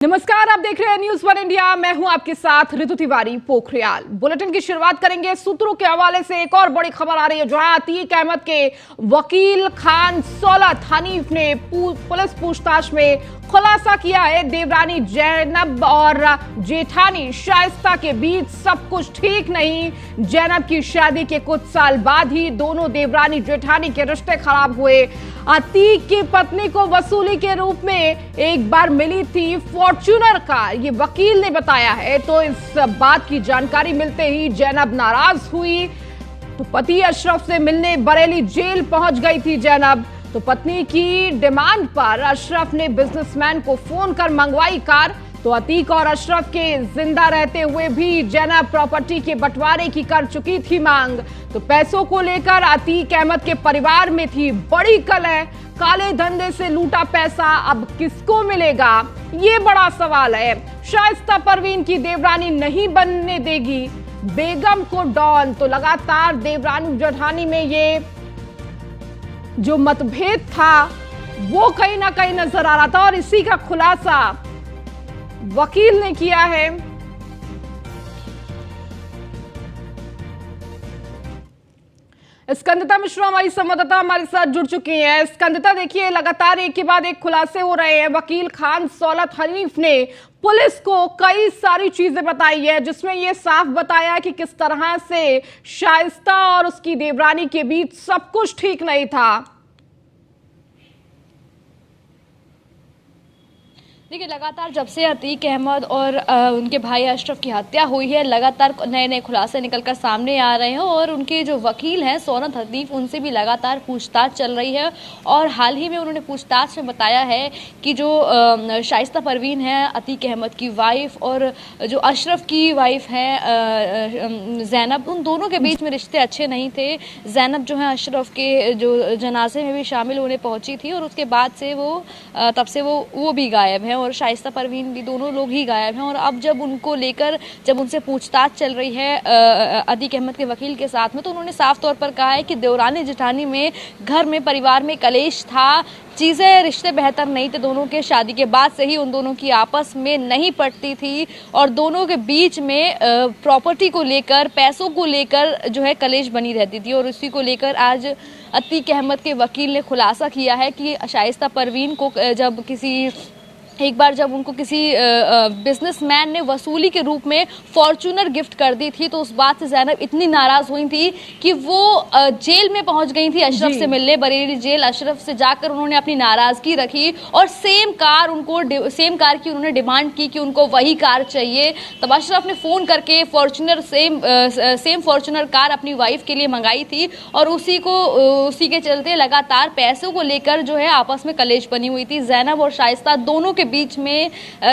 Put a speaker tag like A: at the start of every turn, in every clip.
A: नमस्कार, आप देख रहे हैं न्यूज़ वन इंडिया। मैं हूं आपके साथ ऋतु तिवारी पोखरियाल। बुलेटिन की शुरुआत करेंगे सूत्रों के हवाले से। एक और बड़ी खबर आ रही है जहां अतीक अहमद के वकील खान सौलत हनीफ ने पुलिस पूछताछ में खुलासा किया है। देवरानी जैनब और जेठानी शाइस्ता के बीच सब कुछ ठीक नहीं। जैनब की शादी के कुछ साल बाद ही दोनों देवरानी जेठानी के रिश्ते खराब हुए। अतीक की पत्नी को वसूली के रूप में एक बार मिली थी फॉर्च्यूनर कार, ये वकील ने बताया है। तो इस बात की जानकारी मिलते ही जैनब नाराज हुई, तो पति अशरफ से मिलने बरेली जेल पहुंच गई थी जैनब। तो पत्नी की डिमांड पर अशरफ ने बिजनेसमैन को फोन कर मंगवाई कार। तो अतीक और अशरफ के जिंदा रहते हुए भी जैनब प्रॉपर्टी के बंटवारे की कर चुकी थी मांग। तो पैसों को लेकर अतीक अहमद के परिवार में थी बड़ी कलह। काले धंधे से लूटा पैसा अब किसको मिलेगा, ये बड़ा सवाल है। शाइस्ता परवीन की देवरानी नहीं बनने देगी बेगम को डॉन। तो लगातार देवरानी जेठानी में ये जो मतभेद था वो कहीं ना कहीं नजर आ रहा था और इसी का खुलासा वकील ने किया है। स्कंदता मिश्रा हमारी संवाददाता हमारे साथ जुड़ चुकी हैं। स्कंदता, देखिए लगातार एक के बाद एक खुलासे हो रहे हैं। वकील खान सौलत हनीफ ने पुलिस को कई सारी चीजें बताई है, जिसमें यह साफ बताया कि किस तरह से शाइस्ता और उसकी देवरानी के बीच सब कुछ ठीक नहीं था।
B: देखिए, लगातार जब से अतीक अहमद और उनके भाई अशरफ की हत्या हुई है, लगातार नए नए खुलासे निकलकर सामने आ रहे हैं और उनके जो वकील हैं सौलत हनीफ, उनसे भी लगातार पूछताछ चल रही है। और हाल ही में उन्होंने पूछताछ में बताया है कि जो शाइस्ता परवीन है अतीक अहमद की वाइफ और जो अशरफ की वाइफ है जैनब, उन दोनों के बीच में रिश्ते अच्छे नहीं थे। जैनब जो है अशरफ के जो जनाजे में भी शामिल होने पहुंची थी और उसके बाद से तब से वो भी गायब है और शाइस्ता परवीन भी, दोनों लोग ही गायब हैं। और अब जब उनको लेकर जब उनसे पूछताछ चल रही है अतीक अहमद के वकील के साथ में, तो उन्होंने साफ तौर पर कहा है कि देवरानी जेठानी में घर में परिवार में कलेश था, चीज़ें रिश्ते बेहतर नहीं थे दोनों के। शादी के बाद से ही उन दोनों की आपस में नहीं पटती थी और दोनों के बीच में प्रॉपर्टी को लेकर, पैसों को लेकर जो है कलेश बनी रहती थी। और इसी को लेकर आज अतीक अहमद के वकील ने खुलासा किया है कि शाइस्ता परवीन को एक बार जब उनको किसी बिजनेसमैन ने वसूली के रूप में फॉर्च्यूनर गिफ्ट कर दी थी, तो उस बात से जैनब इतनी नाराज हुई थी कि वो जेल में पहुंच गई थी अशरफ से मिलने, बरेली जेल। अशरफ से जाकर उन्होंने अपनी नाराजगी रखी और सेम कार की उन्होंने डिमांड की कि उनको वही कार चाहिए। तब अशरफ ने फोन करके फॉर्च्यूनर सेम फॉर्च्यूनर कार अपनी वाइफ के लिए मंगाई थी और उसी के चलते लगातार पैसों को लेकर जो है आपस में कलेश बनी हुई थी। जैनब और शाइस्ता दोनों के बीच में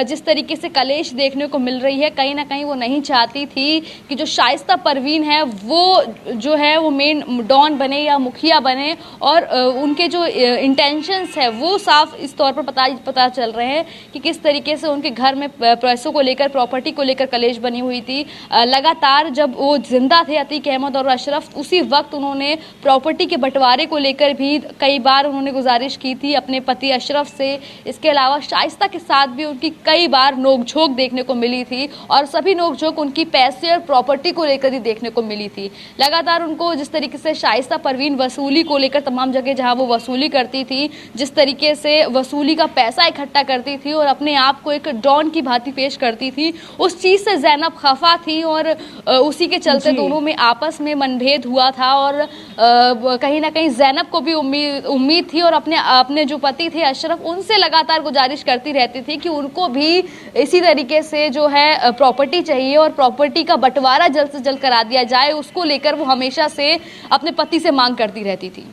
B: जिस तरीके से कलेश देखने को मिल रही है, कहीं ना कहीं वो नहीं चाहती थी कि जो शाइस्ता परवीन है वो जो है वो मेन डॉन बने या मुखिया बने। और उनके जो इंटेंशंस है वो साफ इस तौर पर पता चल रहे हैं कि किस तरीके से उनके घर में पैसों को लेकर, प्रॉपर्टी को लेकर कलेश बनी हुई थी। लगातार जब वो जिंदा थे अतीक अहमद और अशरफ, उसी वक्त उन्होंने प्रॉपर्टी के बंटवारे को लेकर भी कई बार उन्होंने गुजारिश की थी अपने पति अशरफ से। इसके अलावा शाइस्ता के साथ भी उनकी कई बार नोकझोंक देखने को मिली थी और सभी नोकझोंक उनकी पैसे और प्रॉपर्टी को लेकर ही देखने को मिली थी। लगातार उनको जिस तरीके से शाइस्ता परवीन वसूली को लेकर तमाम जगह जहां वो वसूली करती थी, जिस तरीके से वसूली का पैसा इकट्ठा करती थी और अपने आप को एक डॉन की भांति पेश करती थी, उस चीज़ से जैनब खफा थी और उसी के चलते दोनों में आपस में मनभेद हुआ था। और कहीं ना कहीं जैनब को भी उम्मीद थी और अपने जो पति थे अशरफ, उनसे लगातार गुजारिश करती रहती थी कि उनको भी इसी तरीके से जो है प्रॉपर्टी चाहिए और प्रॉपर्टी का बंटवारा जल्द से जल्द करा दिया जाए। उसको लेकर वो हमेशा से अपने पति से मांग करती रहती थी।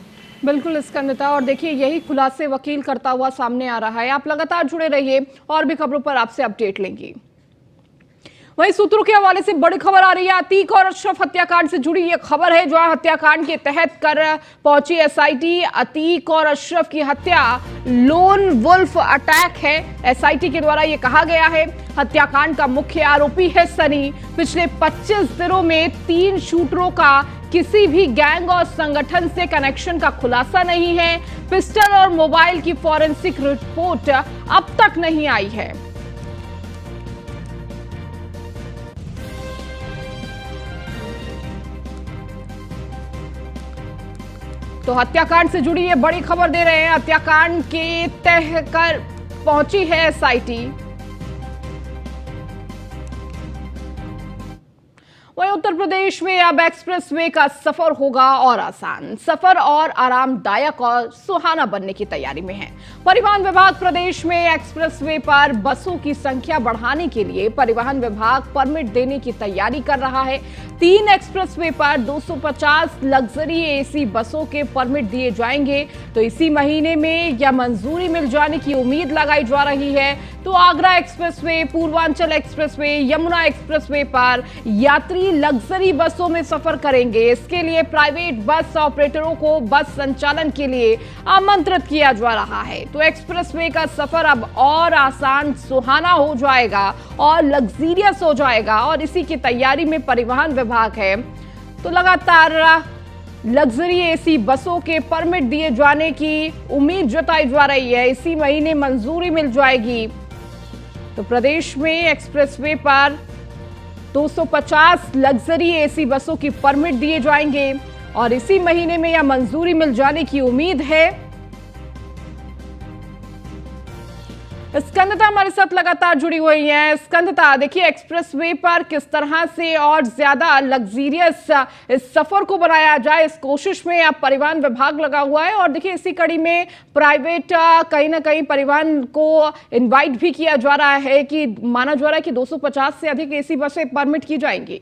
A: बिल्कुल स्कंदता, और देखिए यही खुलासे वकील करता हुआ सामने आ रहा है। आप लगातार जुड़े रहिए, और भी खबरों पर आपसे अपडेट लेंगी। वहीं सूत्रों के हवाले से बड़ी खबर आ रही है। अतीक और अशरफ हत्याकांड से जुड़ी यह खबर है, जो हत्याकांड के तहत कर पहुंची एसआईटी। अतीक और अशरफ की हत्या लोन वुल्फ अटैक है, एसआईटी के द्वारा यह कहा गया है। हत्याकांड का मुख्य आरोपी है सनी। पिछले 25 दिनों में 3 शूटरों का किसी भी गैंग और संगठन से कनेक्शन का खुलासा नहीं है। पिस्टल और मोबाइल की फॉरेंसिक रिपोर्ट अब तक नहीं आई है। तो हत्याकांड से जुड़ी ये बड़ी खबर दे रहे हैं। हत्याकांड के तह कर पहुंची है एसआईटी। वहीं उत्तर प्रदेश में अब एक्सप्रेसवे का सफर होगा और आसान। सफर और आरामदायक और सुहाना बनने की तैयारी में है। परिवहन विभाग प्रदेश में एक्सप्रेसवे पर बसों की संख्या बढ़ाने के लिए परिवहन विभाग परमिट देने की तैयारी कर रहा है। 3 एक्सप्रेसवे पर 250 लग्जरी एसी बसों के परमिट दिए जाएंगे। तो इसी महीने में यह मंजूरी मिल जाने की उम्मीद लगाई जा रही है। तो Agra expressway, Purvanchal expressway, Yamuna expressway पर यात्री लग्जरी बसों में सफर करेंगे। इसके लिए प्राइवेट बस ऑपरेटरों को बस संचालन के लिए आमंत्रित किया जा रहा है। तो एक्सप्रेसवे का सफर अब और आसान, सुहाना हो जाएगा और लग्जरियस हो जाएगा और इसी की तैयारी में परिवहन विभाग है। तो लगातार लग्जरी एसी बसों के परमिट दिए जाने की उम्मीद जताई जा रही है। इसी महीने मंजूरी मिल जाएगी। तो प्रदेश में एक्सप्रेसवे पर 250 लग्जरी एसी बसों की परमिट दिए जाएंगे और इसी महीने में यह मंजूरी मिल जाने की उम्मीद है। स्कंदता हमारे साथ लगातार जुड़ी हुई है। स्कंदता, देखिए एक्सप्रेसवे पर किस तरह से और ज्यादा लग्जरियस इस सफर को बनाया जाए, इस कोशिश में अब परिवहन विभाग लगा हुआ है। और देखिए इसी कड़ी में प्राइवेट कहीं ना कहीं परिवहन को इनवाइट भी किया जा रहा है कि माना जा रहा है कि 250 से अधिक एसी बसें परमिट की जाएंगी।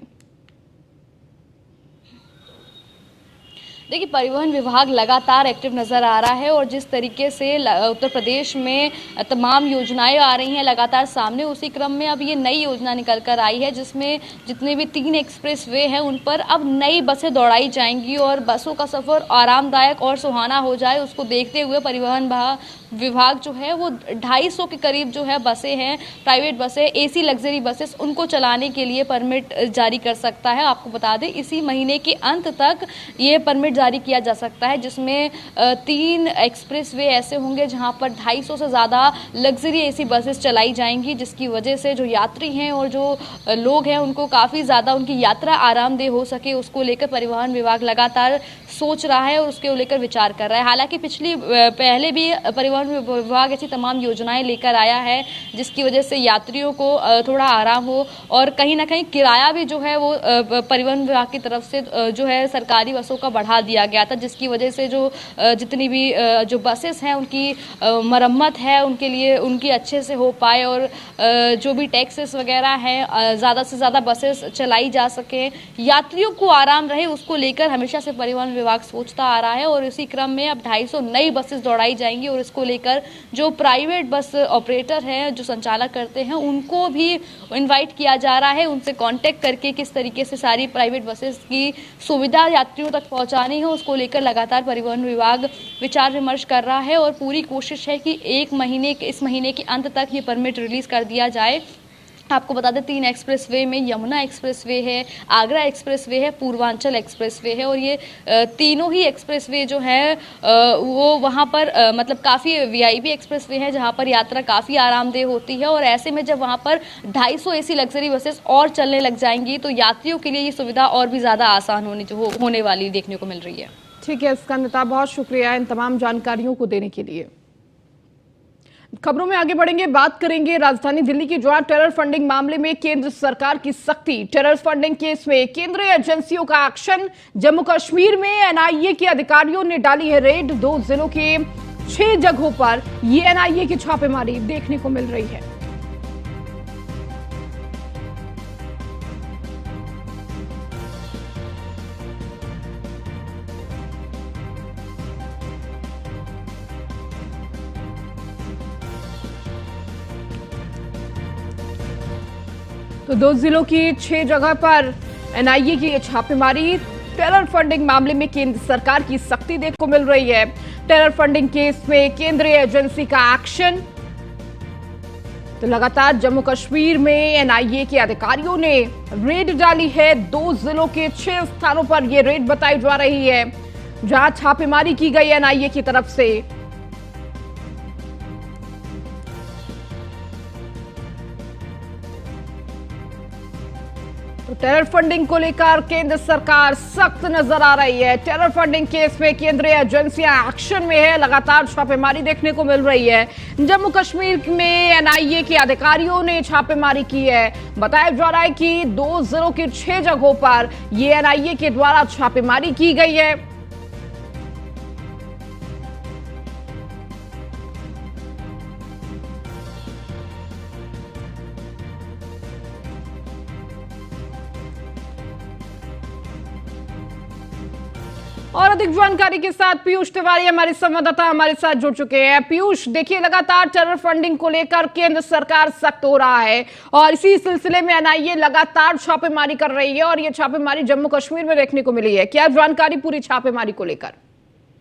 B: देखिए, परिवहन विभाग लगातार एक्टिव नज़र आ रहा है और जिस तरीके से उत्तर प्रदेश में तमाम योजनाएं आ रही हैं लगातार सामने, उसी क्रम में अब ये नई योजना निकल कर आई है जिसमें जितने भी 3 एक्सप्रेस वे हैं उन पर अब नई बसें दौड़ाई जाएंगी और बसों का सफ़र आरामदायक और सुहाना हो जाए, उसको देखते हुए परिवहन विभाग जो है वो 250 के करीब जो है बसें हैं, प्राइवेट बसें, एसी लग्जरी बसेस, उनको चलाने के लिए परमिट जारी कर सकता है। आपको बता दें इसी महीने के अंत तक ये परमिट जारी किया जा सकता है, जिसमें 3 एक्सप्रेसवे ऐसे होंगे जहां पर 250 से ज़्यादा लग्जरी एसी बसेस चलाई जाएंगी, जिसकी वजह से जो यात्री हैं और जो लोग हैं उनको काफ़ी ज़्यादा उनकी यात्रा आरामदेह हो सके, उसको लेकर परिवहन विभाग लगातार सोच रहा है और उसके लेकर विचार कर रहा है। हालांकि पहले भी परिवहन विभाग ऐसी तमाम योजनाएं लेकर आया है जिसकी वजह से यात्रियों को थोड़ा आराम हो और कहीं ना कहीं किराया भी जो है वो परिवहन विभाग की तरफ से जो है सरकारी बसों का बढ़ा दिया गया था, जिसकी वजह से जो जितनी भी जो बसेस हैं उनकी मरम्मत है उनके लिए उनकी अच्छे से हो पाए और जो भी टैक्सेस वगैरह हैं ज़्यादा से ज़्यादा बसेस चलाई जा सके, यात्रियों को आराम रहे, उसको लेकर हमेशा से परिवहन विभाग सोचता आ रहा है। और इसी क्रम में अब 250 नई बसेस दौड़ाई जाएंगी और इसको लेकर जो प्राइवेट बस ऑपरेटर हैं जो संचालक करते हैं उनको भी इनवाइट किया जा रहा है, उनसे कांटेक्ट करके किस तरीके से सारी प्राइवेट बसेस की सुविधा यात्रियों तक पहुंचानी है उसको लेकर लगातार परिवहन विभाग विचार विमर्श कर रहा है और पूरी कोशिश है कि इस महीने के अंत तक ये परमिट रिलीज कर दिया जाए। आपको बता दें 3 एक्सप्रेसवे में यमुना एक्सप्रेसवे है, आगरा एक्सप्रेसवे है, पूर्वांचल एक्सप्रेसवे है और ये तीनों ही एक्सप्रेसवे जो है वो वहाँ पर मतलब काफ़ी वीआईपी एक्सप्रेसवे हैं जहाँ पर यात्रा काफ़ी आरामदेह होती है और ऐसे में जब वहाँ पर 250 एसी लग्जरी बसेस और चलने लग जाएंगी तो यात्रियों के लिए ये सुविधा और भी ज़्यादा आसान होने वाली देखने को मिल रही है।
A: ठीक है स्कंदता, बहुत शुक्रिया इन तमाम जानकारियों को देने के लिए। खबरों में आगे बढ़ेंगे, बात करेंगे राजधानी दिल्ली की जहां टेरर फंडिंग मामले में केंद्र सरकार की सख्ती। टेरर फंडिंग केस में केंद्रीय एजेंसियों का एक्शन। जम्मू कश्मीर में एनआईए के अधिकारियों ने डाली है रेड। 2 जिलों के 6 जगहों पर ये एनआईए की छापेमारी देखने को मिल रही है। तो 2 जिलों की 6 जगह पर एनआईए की छापेमारी। टेरर फंडिंग मामले में केंद्र सरकार की सख्ती देखने को मिल रही है। टेरर फंडिंग केस में केंद्रीय एजेंसी का एक्शन। तो लगातार जम्मू कश्मीर में एनआईए के अधिकारियों ने रेड डाली है। 2 जिलों के 6 स्थानों पर यह रेड बताई जा रही है जहां छापेमारी की गई एनआईए की तरफ से। टेरर फंडिंग को लेकर केंद्र सरकार सख्त नजर आ रही है। टेरर फंडिंग केस में केंद्रीय एजेंसियां एक्शन में है, लगातार छापेमारी देखने को मिल रही है। जम्मू कश्मीर में एनआईए के अधिकारियों ने छापेमारी की है। बताया जा रहा है कि 2 जिलों की 6 जगहों पर ये एनआईए के द्वारा छापेमारी की गई है। और अधिक जानकारी के साथ पीयूष तिवारी हमारे संवाददाता हमारे साथ जुड़ चुके हैं। पीयूष, देखिए लगातार टेरर फंडिंग को लेकर केंद्र सरकार सख्त हो रहा है और इसी सिलसिले में एनआईए लगातार छापेमारी कर रही है और ये छापेमारी जम्मू कश्मीर में देखने को मिली है। क्या जानकारी पूरी छापेमारी को लेकर?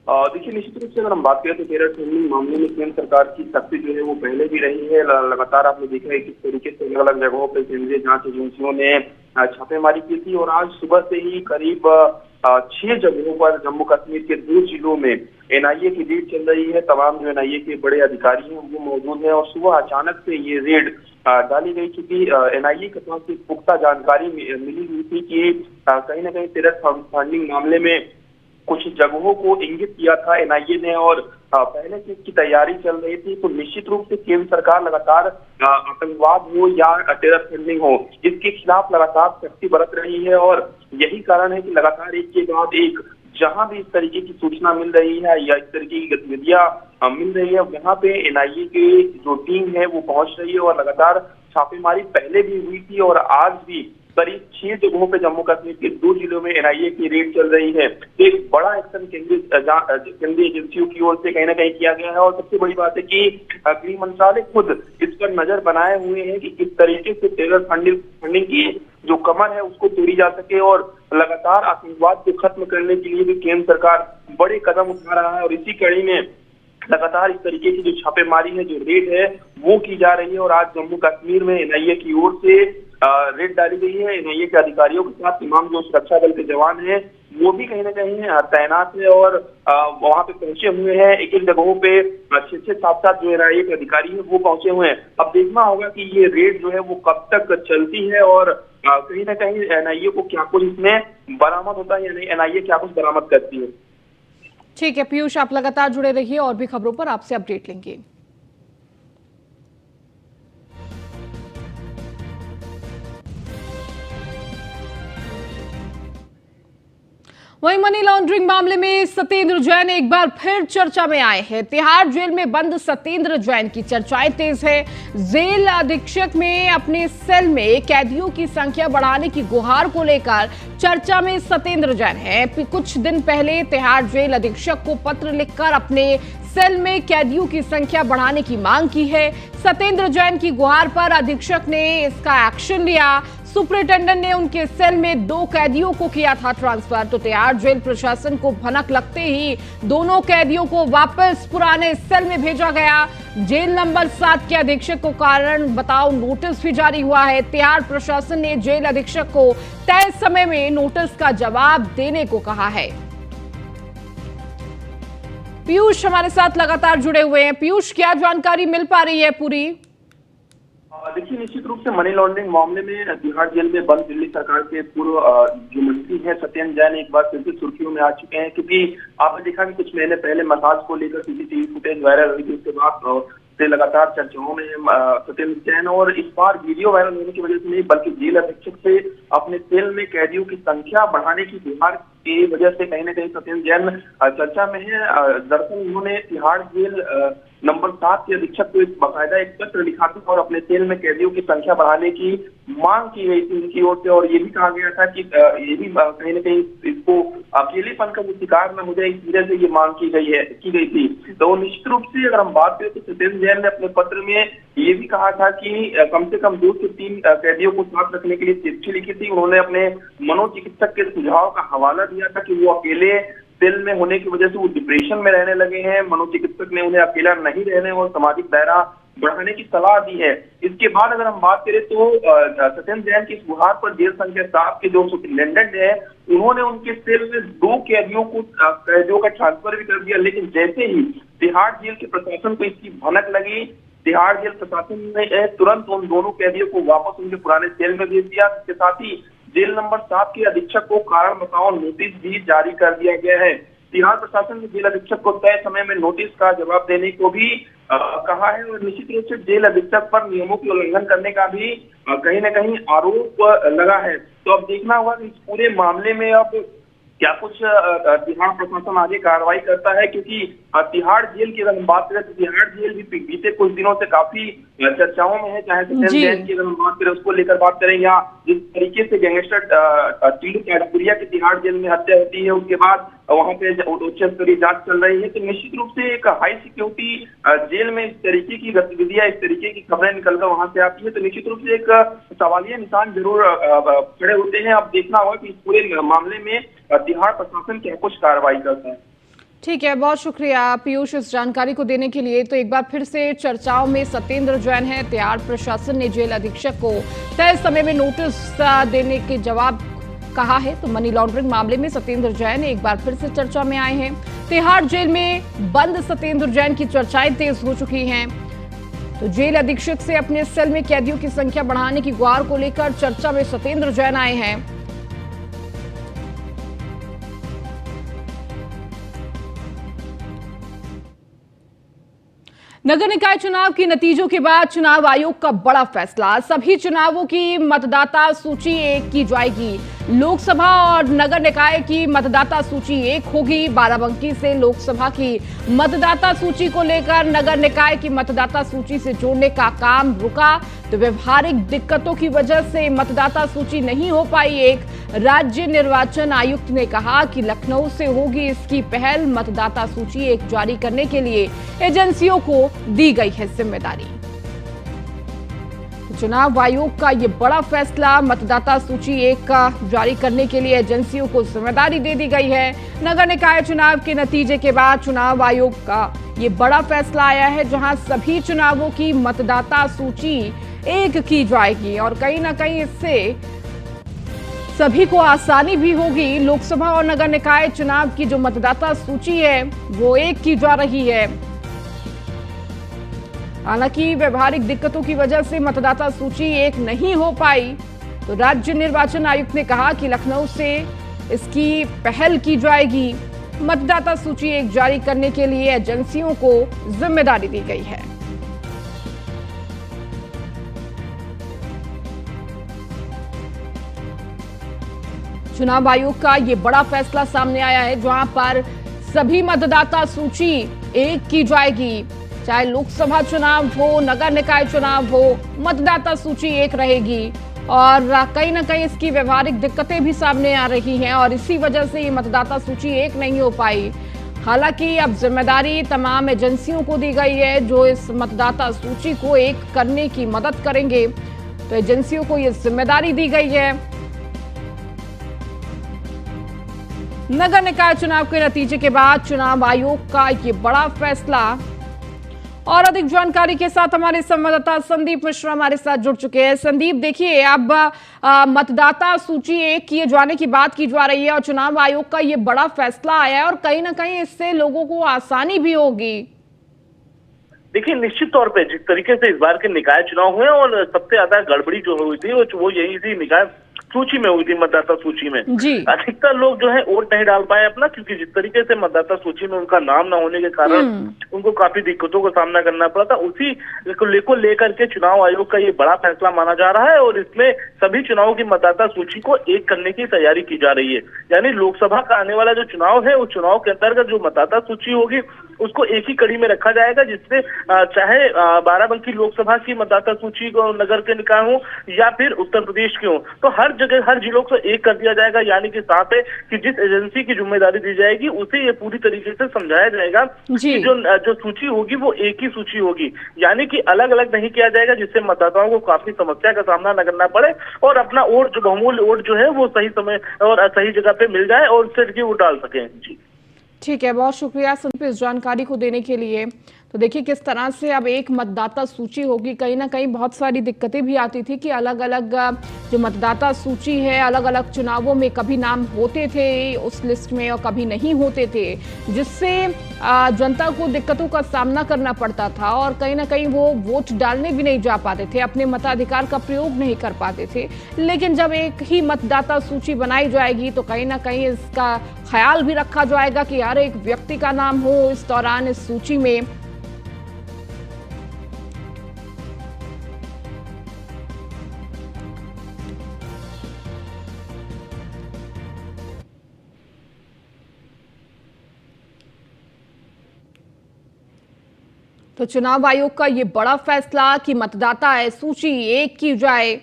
C: देखिए, निश्चित रूप से अगर हम बात करें तो टेरर फंडिंग मामले में केंद्र सरकार की सख्ती जो है वो पहले भी रही है। लगातार आपने देखा है किस तरीके से अलग अलग जगहों पर केंद्रीय जांच एजेंसियों ने छापेमारी की थी और आज सुबह से ही करीब 6 जगहों पर जम्मू कश्मीर के 2 जिलों में एनआईए की रेड चल रही है। तमाम जो एनआईए के बड़े अधिकारी हैं वो मौजूद हैं और सुबह अचानक से ये रेड डाली गई क्योंकि एनआईए के पास एक पुख्ता जानकारी मिली हुई थी कि कहीं ना कहीं टेरर फंडिंग मामले में कुछ जगहों को इंगित किया था एनआईए ने और पहले से इसकी तैयारी चल रही थी। तो निश्चित रूप से केंद्र सरकार लगातार आतंकवाद हो या टेरर फंडिंग हो, इसके खिलाफ लगातार सख्ती बरत रही है और यही कारण है कि लगातार एक के बाद एक जहां भी इस तरीके की सूचना मिल रही है या इस तरीके की गतिविधियां मिल रही है वहां पे एनआईए की जो टीम है वो पहुंच रही है और लगातार छापेमारी पहले भी हुई थी और आज भी करीब 6 जगहों पे जम्मू कश्मीर के 2 जिलों में एनआईए की रेड चल रही है। एक बड़ा एक्शन केंद्रीय एजेंसियों की ओर से कहीं ना कहीं किया गया है और सबसे बड़ी बात है कि गृह मंत्रालय खुद इस पर नजर बनाए हुए हैं कि किस तरीके से टेरर फंडिंग की जो कमर है उसको तोड़ी जा सके और लगातार आतंकवाद को खत्म करने के लिए भी केंद्र सरकार बड़े कदम उठा रहा है और इसी कड़ी में लगातार इस तरीके की जो छापेमारी है, जो रेड है वो की जा रही है। और आज जम्मू कश्मीर में एनआईए की ओर से रेड डाली गई है। एनआईए के अधिकारियों के साथ तमाम जो सुरक्षा दल के जवान हैं वो भी कहीं ना कहीं तैनात है और वहां पे पहुंचे हुए हैं। एक एक जगहों पे 6-6, 7-7 जो एनआईए के अधिकारी हैं वो पहुंचे हुए हैं। अब देखना होगा कि ये रेड जो है वो कब तक चलती है और कहीं ना कहीं एनआईए को क्या कुछ इसमें बरामद होता है या नहीं, एनआईए क्या कुछ बरामद करती है।
A: ठीक है पीयूष, आप लगातार जुड़े रहिए और भी खबरों पर आपसे अपडेट लेंगे। वहीं मनी लॉन्ड्रिंग मामले में सत्येंद्र जैन एक बार फिर चर्चा में आए हैं। तिहाड़ जेल में बंद सत्येंद्र जैन की चर्चाएं तेज है। जेल अधीक्षक में अपने सेल में कैदियों की संख्या बढ़ाने की गुहार को लेकर चर्चा में सत्येंद्र जैन है। कुछ दिन पहले तिहाड़ जेल अधीक्षक को पत्र लिखकर अपने सेल में कैदियों की संख्या बढ़ाने की मांग की है। सत्येंद्र जैन की गुहार पर अधीक्षक ने इसका एक्शन लिया। सुपरिटेंडेंट ने उनके सेल में 2 कैदियों को किया था ट्रांसफर। तो तिहाड़ जेल प्रशासन को भनक लगते ही दोनों कैदियों को वापस पुराने सेल में भेजा गया। जेल नंबर 7 के अधीक्षक को कारण बताओ नोटिस भी जारी हुआ है। तिहाड़ प्रशासन ने जेल अधीक्षक को तय समय में नोटिस का जवाब देने को कहा है। पीयूष हमारे साथ लगातार जुड़े हुए हैं। पीयूष, क्या जानकारी मिल पा रही है पूरी?
C: देखिए, निश्चित रूप से मनी लॉन्ड्रिंग मामले में तिहाड़ जेल में बंद दिल्ली सरकार के पूर्व जो मंत्री हैं सत्येंद्र जैन एक बार फिर से सुर्खियों में आ चुके हैं क्योंकि आपने देखा कि कुछ महीने पहले मसाज को लेकर सीसीटीवी फुटेज वायरल हुई थी। उसके बाद से लगातार चर्चाओं में सत्येंद्र जैन और इस बार वीडियो वायरल होने की वजह से नहीं बल्कि जेल अधीक्षक से अपने सेल में कैदियों की संख्या बढ़ाने की गुहार की वजह से कहीं ना कहीं सत्येंद्र जैन चर्चा में है। दरअसल उन्होंने तिहाड़ जेल नंबर 7 के अधीक्षक को बाकायदा एक पत्र लिखा था और अपने सेल में कैदियों की संख्या बढ़ाने की मांग की गई थी उनकी ओर से और ये भी कहा गया था कि ये भी कहीं ना कहीं इसको अकेलेपन का वो शिकार न हो जाए, इस वजह से ये मांग की गई थी। तो निश्चित रूप से अगर हम बात करें तो सत्येंद्र जैन ने अपने पत्र में ये भी कहा था कि कम से कम 2 से 3 कैदियों को साथ रखने के लिए चिट्ठी लिखी थी। उन्होंने अपने मनोचिकित्सक के सुझाव का हवाला दिया था कि वो अकेले सेल में होने की वजह से वो डिप्रेशन में रहने लगे हैं। मनोचिकित्सक ने उन्हें अकेला नहीं रहने और सामाजिक दायरा बढ़ाने की सलाह दी है। इसके बाद अगर हम बात करें तो सत्येंद्र जैन की इस गुहार पर जेल संख्या 7 के जो सुपरिटेंडेंट है उन्होंने उनके सेल में 2 कैदियों का ट्रांसफर भी कर दिया। लेकिन जैसे ही तिहाड़ जेल के प्रशासन को इसकी भनक लगी, तिहाड़ जेल प्रशासन ने तुरंत उन दोनों कैदियों को वापस उनके पुराने सेल में भेज दिया। इसके साथ ही जेल नंबर 7 के अधीक्षक को कारण बताओ नोटिस भी जारी कर दिया गया है। तिहाड़ प्रशासन ने जेल अधीक्षक को तय समय में नोटिस का जवाब देने को भी कहा है और निश्चित रूप से जेल अधीक्षक पर नियमों के उल्लंघन करने का भी कहीं न कहीं आरोप लगा है। तो अब देखना होगा कि इस पूरे मामले में अब क्या कुछ तिहाड़ प्रशासन आगे कार्रवाई करता है, क्योंकि तिहाड़ जेल की अगर हम बात करें तो तिहाड़ जेल भी बीते कुछ दिनों से काफी चर्चाओं में है। चाहे सत्येंद्र की अगर हम बात करें उसको लेकर बात करें, या जिस तरीके से गैंगस्टर टीलू कैडपुरिया की तिहाड़ जेल में हत्या होती है, उसके बाद वहां पे उच्च स्तरीय जांच चल रही है, तो निश्चित रूप से एक हाई सिक्योरिटी जेल में इस तरीके की गतिविधियां, इस तरीके की खबरें निकलकर वहां से आती है, तो निश्चित रूप से एक सवालिया निशान जरूर खड़े होते हैं। अब देखना होगा कि इस पूरे मामले में तिहाड़ प्रशासन क्या कुछ कार्रवाई करता है।
A: ठीक है, बहुत शुक्रिया पीयूष इस जानकारी को देने के लिए। तो एक बार फिर से चर्चाओं में सत्येंद्र जैन है। तिहाड़ प्रशासन ने जेल अधीक्षक को तय समय में नोटिस देने के जवाब कहा है। तो मनी लॉन्ड्रिंग मामले में सत्येंद्र जैन एक बार फिर से चर्चा में आए हैं। तिहाड़ जेल में बंद सत्येंद्र जैन की चर्चाएं तेज हो चुकी हैं। तो जेल अधीक्षक से अपने सेल में कैदियों की संख्या बढ़ाने की गुहार को लेकर चर्चा में सत्येंद्र जैन आए हैं। नगर निकाय चुनाव के नतीजों के बाद चुनाव आयोग का बड़ा फैसला। सभी चुनावों की मतदाता सूची एक की जाएगी। लोकसभा और नगर निकाय की मतदाता सूची एक होगी। बाराबंकी से लोकसभा की मतदाता सूची को लेकर नगर निकाय की मतदाता सूची से जोड़ने का काम रुका, तो व्यवहारिक दिक्कतों की वजह से मतदाता सूची नहीं हो पाई एक। राज्य निर्वाचन आयुक्त ने कहा कि लखनऊ से होगी इसकी पहल। मतदाता सूची एक जारी करने के लिए एजेंसियों को दी गई है जिम्मेदारी। चुनाव आयोग का ये बड़ा फैसला, मतदाता सूची एक का जारी करने के लिए एजेंसियों को जिम्मेदारी दे दी गई है। नगर निकाय चुनाव के नतीजे के बाद चुनाव आयोग का ये बड़ा फैसला आया है, जहां सभी चुनावों की मतदाता सूची एक की जाएगी और कहीं ना कहीं इससे सभी को आसानी भी होगी। लोकसभा और नगर निकाय चुनाव की जो मतदाता सूची है वो एक की जा रही है। हालांकि व्यवहारिक दिक्कतों की वजह से मतदाता सूची एक नहीं हो पाई, तो राज्य निर्वाचन आयुक्त ने कहा कि लखनऊ से इसकी पहल की जाएगी। मतदाता सूची एक जारी करने के लिए एजेंसियों को जिम्मेदारी दी गई है। चुनाव आयोग का ये बड़ा फैसला सामने आया है, जहां पर सभी मतदाता सूची एक की जाएगी। चाहे लोकसभा चुनाव हो, नगर निकाय चुनाव हो, मतदाता सूची एक रहेगी। और कहीं ना कहीं इसकी व्यवहारिक दिक्कतें भी सामने आ रही हैं और इसी वजह से ये मतदाता सूची एक नहीं हो पाई। हालांकि अब जिम्मेदारी तमाम एजेंसियों को दी गई है जो इस मतदाता सूची को एक करने की मदद करेंगे। तो एजेंसियों को ये जिम्मेदारी दी गई है। नगर निकाय चुनाव के नतीजे के बाद चुनाव आयोग का ये बड़ा फैसला। और अधिक जानकारी के साथ हमारे संवाददाता संदीप मिश्रा हमारे साथ जुड़ चुके हैं। संदीप, देखिए अब मतदाता सूची एक किए जाने की बात की जा रही है और चुनाव आयोग का ये बड़ा फैसला आया है और कहीं ना कहीं इससे लोगों को आसानी भी होगी।
D: देखिए, निश्चित तौर पे जिस तरीके से इस बार के निकाय चुनाव हुए और सबसे ज्यादा गड़बड़ी जो हुई थी वो यही थी, निकाय सूची में हुई थी, मतदाता सूची में अधिकतर लोग जो है वोट नहीं डाल पाए अपना, क्योंकि जिस तरीके से मतदाता सूची में उनका नाम न होने के कारण उनको काफी दिक्कतों का सामना करना पड़ा था। उसी को लेकर के चुनाव आयोग का ये बड़ा फैसला माना जा रहा है और इसमें सभी चुनावों की मतदाता सूची को एक करने की तैयारी की जा रही है। यानी लोकसभा का आने वाला जो चुनाव है उस चुनाव के अंतर्गत जो मतदाता सूची होगी उसको एक ही कड़ी में रखा जाएगा, जिससे चाहे बाराबंकी लोकसभा की मतदाता सूची को नगर के निकाय हो या फिर उत्तर प्रदेश के हो, तो हर जगह हर जिलों को एक कर दिया जाएगा। यानी कि साथ है कि जिस एजेंसी की जिम्मेदारी दी जाएगी उसे ये पूरी तरीके से समझाया जाएगा कि जो सूची होगी वो एक ही सूची होगी, यानी कि अलग अलग नहीं किया जाएगा, जिससे मतदाताओं को काफी समस्या का सामना न करना पड़े और अपना वोट जो बहुमूल्य वोट जो है वो सही समय और सही जगह पे मिल जाए और उससे वो डाल सके। जी
A: ठीक है, बहुत शुक्रिया संदीप इस जानकारी को देने के लिए। तो देखिए किस तरह से अब एक मतदाता सूची होगी। कहीं ना कहीं बहुत सारी दिक्कतें भी आती थी कि अलग अलग जो मतदाता सूची है, अलग अलग चुनावों में कभी नाम होते थे उस लिस्ट में और कभी नहीं होते थे, जिससे जनता को दिक्कतों का सामना करना पड़ता था और कहीं ना कहीं वो वोट डालने भी नहीं जा पाते थे, अपने मताधिकार का प्रयोग नहीं कर पाते थे। लेकिन जब एक ही मतदाता सूची बनाई जाएगी तो कहीं ना कहीं इसका ख्याल भी रखा जाएगा कि हर एक व्यक्ति का नाम हो इस दौरान इस सूची में। तो चुनाव आयोग का ये बड़ा फैसला कि मतदाता सूची एक की जाए।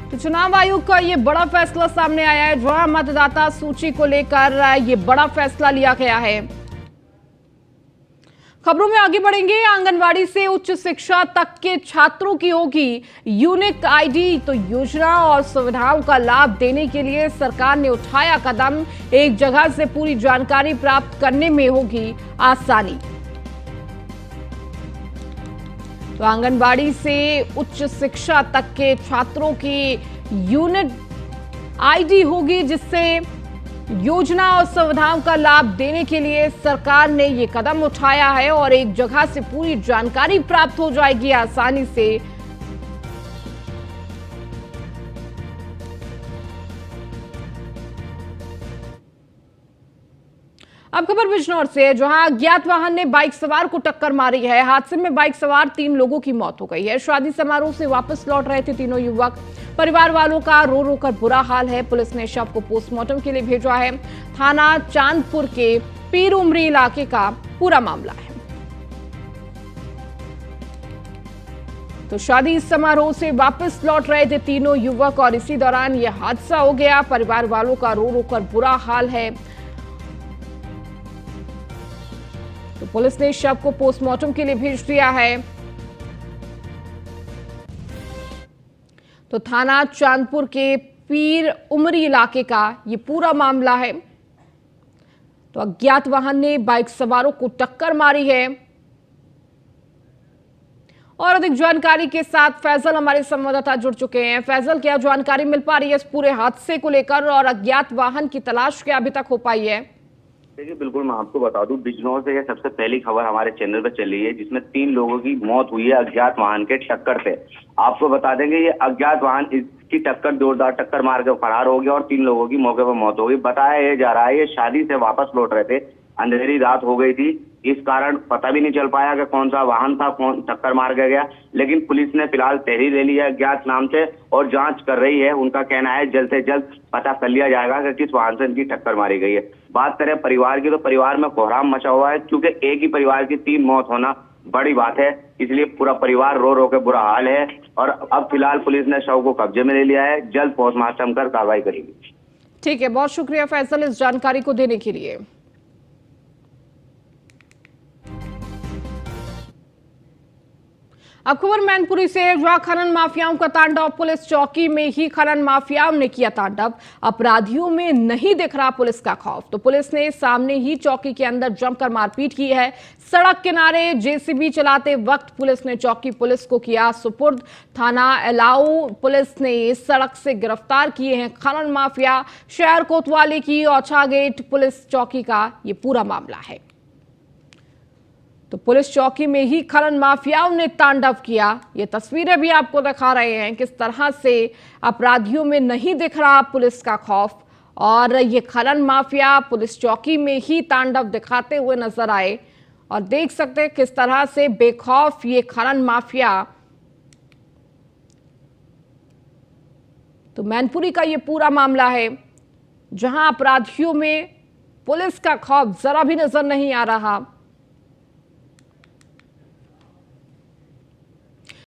A: तो चुनाव आयोग का ये बड़ा फैसला सामने आया है, जहां मतदाता सूची को लेकर ये बड़ा फैसला लिया गया है। खबरों में आगे बढ़ेंगे। आंगनवाड़ी से उच्च शिक्षा तक के छात्रों की होगी यूनिक आईडी। तो योजना और सुविधाओं का लाभ देने के लिए सरकार ने उठाया कदम। एक जगह से पूरी जानकारी प्राप्त करने में होगी आसानी। तो आंगनबाड़ी से उच्च शिक्षा तक के छात्रों की यूनिट आईडी होगी, जिससे योजना और सुविधाओं का लाभ देने के लिए सरकार ने ये कदम उठाया है और एक जगह से पूरी जानकारी प्राप्त हो जाएगी आसानी से। अब खबर बिजनौर से है, जहां अज्ञात वाहन ने बाइक सवार को टक्कर मारी है। हादसे में बाइक सवार 3 लोगों की मौत हो गई है। शादी समारोह से वापस लौट रहे थे तीनों युवक। परिवार वालों का रो रो कर बुरा हाल है। पुलिस ने शव को पोस्टमार्टम के लिए भेजा है। थाना चांदपुर के पीर उमरी इलाके का पूरा मामला है। तो शादी समारोह से वापस लौट रहे थे तीनों युवक और इसी दौरान यह हादसा हो गया। परिवार वालों का रो रो कर बुरा हाल है। तो पुलिस ने शव को पोस्टमार्टम के लिए भेज दिया है। तो थाना चांदपुर के पीर उमरी इलाके का ये पूरा मामला है। तो अज्ञात वाहन ने बाइक सवारों को टक्कर मारी है। और अधिक जानकारी के साथ फैजल हमारे संवाददाता जुड़ चुके हैं। फैजल, क्या जानकारी मिल पा रही है इस पूरे हादसे को लेकर और अज्ञात वाहन की तलाश क्या अभी तक हो पाई है?
E: देखिए, बिल्कुल मैं आपको बता दूं, बिजनौर से यह सबसे पहली खबर हमारे चैनल पर चल रही है, जिसमें 3 लोगों की मौत हुई है अज्ञात वाहन के टक्कर से। आपको बता देंगे ये अज्ञात वाहन इसकी टक्कर जोरदार टक्कर मार के फरार हो गया और 3 लोगों की मौके पर मौत हो गई। बताया जा रहा है ये शादी से वापस लौट रहे थे, अंधेरी रात हो गई थी, इस कारण पता भी नहीं चल पाया कि कौन सा वाहन था, कौन टक्कर मार गया। लेकिन पुलिस ने फिलहाल तहरीर ले लिया है अज्ञात नाम से और जांच कर रही है। उनका कहना है जल्द से जल्द पता कर लिया जाएगा कि किस वाहन से इनकी टक्कर मारी गई है। बात करें परिवार की, तो परिवार में कोहराम मचा हुआ है, क्योंकि एक ही परिवार की 3 मौत होना बड़ी बात है। इसलिए पूरा परिवार रो रो के बुरा हाल है और अब फिलहाल पुलिस ने शव को कब्जे में ले लिया है। जल्द पोस्टमार्टम कर कार्रवाई करेगी।
A: ठीक है, बहुत शुक्रिया फैसल इस जानकारी को देने के लिए। अब खबर मैनपुरी से, जहां खनन माफियाओं का तांडव। पुलिस चौकी में ही खनन माफियाओं ने किया तांडव। अपराधियों में नहीं दिख रहा पुलिस का खौफ। तो पुलिस ने सामने ही चौकी के अंदर जमकर मारपीट की है। सड़क किनारे जेसीबी चलाते वक्त पुलिस ने चौकी पुलिस को किया सुपुर्द। थाना एलाऊ पुलिस ने इस सड़क से गिरफ्तार किए हैं खनन माफिया। शहर कोतवाली की औछा गेट पुलिस चौकी का ये पूरा मामला है। तो पुलिस चौकी में ही खनन माफियाओं ने तांडव किया। ये तस्वीरें भी आपको दिखा रहे हैं किस तरह से अपराधियों में नहीं दिख रहा पुलिस का खौफ और ये खनन माफिया पुलिस चौकी में ही तांडव दिखाते हुए नजर आए। और देख सकते हैं किस तरह से बेखौफ ये खनन माफिया। तो मैनपुरी का ये पूरा मामला है, जहां अपराधियों में पुलिस का खौफ जरा भी नजर नहीं आ रहा।